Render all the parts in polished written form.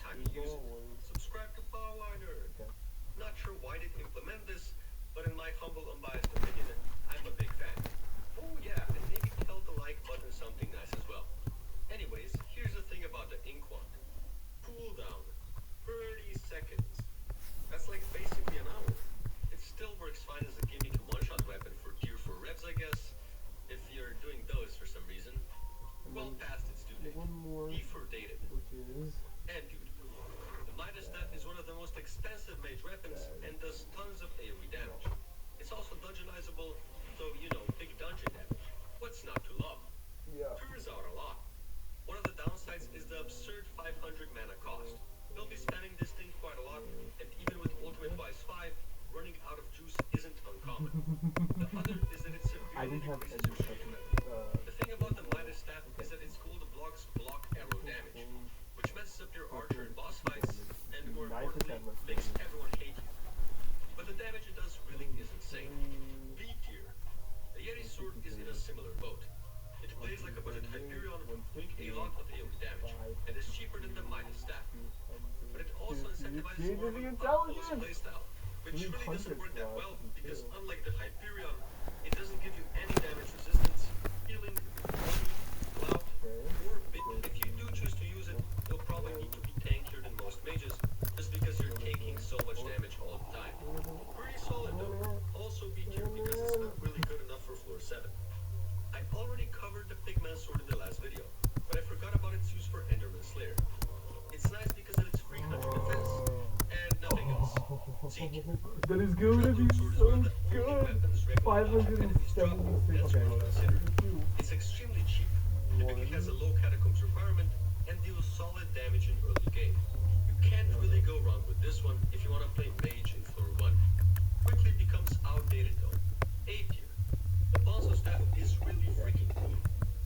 time you use it. Subscribe to Powerliner. Not sure why they implement this, but in my humble unbiased opinion, I'm a big fan. Oh yeah, and maybe tell the like button something nice as well. Anyways, here's the thing about the ink wand. Cooldown, 30 seconds. That's like basically an hour. It still works fine as a gimmick one-shot weapon for tier 4 revs, I guess, if you're doing those for some reason. Well past its due date. E4 dated. And dude, the Midas Staff is one of the most expensive mage weapons and does tons of AoE damage. It's also dungeonizable, so you know, big dungeon damage. What's not to love? Turns out a lot. One of the downsides is the absurd 500 mana cost. You'll be spamming this thing quite a lot, and even with Ultimate Wise 5, running out of juice isn't uncommon. The other is that it severely decreases your shield level. The thing about the Midas Staff is that its gold blocks block arrow damage, which messes up your archer in boss fights, and more importantly, makes everyone hate you. But the damage it does really is insane. B tier. The Yeti sword is in a similar boat. It plays like a budget Hyperion, doing a lot of AoE damage, and is cheaper than the Midas Staff. But it also incentivizes more of an up-close playstyle, which really doesn't work that well, because unlike the Hyperion, it doesn't give you any damage resistance, healing, money, clout, or bit. If you do choose to use it, you'll probably need to be tankier than most mages, just because you're taking so much damage all the time. Pretty solid though. Also B tier because it's not really good enough for floor 7. I already covered the Pigman sword in the last video, but I forgot about its use for Enderman Slayer. It's nice because of its 300 defense, and nothing else. Zeke. That is going to be so good. 576. Okay. It's extremely cheap, typically has a low catacombs requirement, and deals solid damage in early game. You can't really go wrong with this one if you want to play mage in floor 1. Quickly becomes outdated though. A tier. The Bonzo Staff is really freaking cool.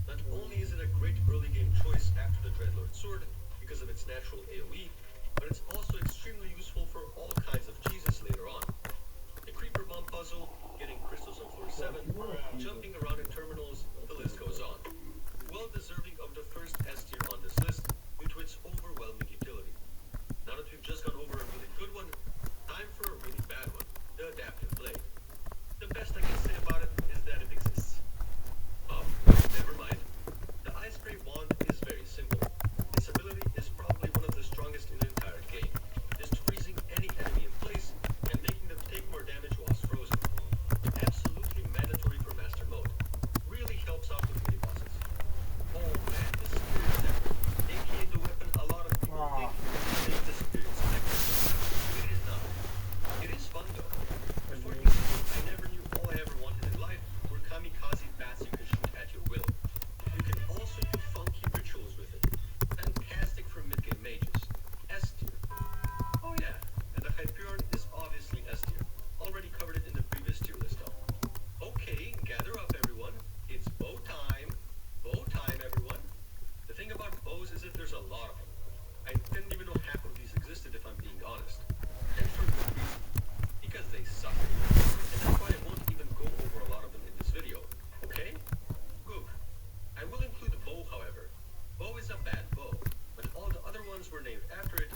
Not only is it a great early game choice after the Dreadlord Sword because of its natural AoE, but it's also extremely useful for all kinds of cheeses later on. The Creeper Bomb puzzle, getting crystals on floor 7, jumping around in terminals, the list goes on. Well deserving of the first S tier on this list due to its overwhelming utility. Now that we've just gone over a really good one, time for a really bad one, the Adaptive Blade. The best I can say about it is that it exists. Oh, never mind. The Ice Spray Wand is very simple. Its ability is probably one of the strongest in the entire game, just freezing any enemy in place and making them take more damage whilst frozen. Absolutely mandatory for Master Mode. Really helps out with mini bosses. Oh man, the Spirit Scepter, aka the weapon a lot of people think is the Spirit Scepter. It is not. It is fun though. Before you see it, I never knew all I ever wanted in life were kamikaze bats you can shoot at your will. You can also do funky rituals with it. Fantastic for mid-game mages. S tier. Oh yeah, and the Hyperion is obviously S tier. Already covered it in the previous tier list though. Okay, gather up everyone. It's bow time. Bow time, everyone. The thing about bows is that there's a lot of them. I didn't even know half of these existed if I'm being honest. And for good reason. Because they suck. And that's why I won't even go over a lot of them in this video. Okay? Good. I will include the bow, however. Bow is a bad bow, but all the other ones were named after it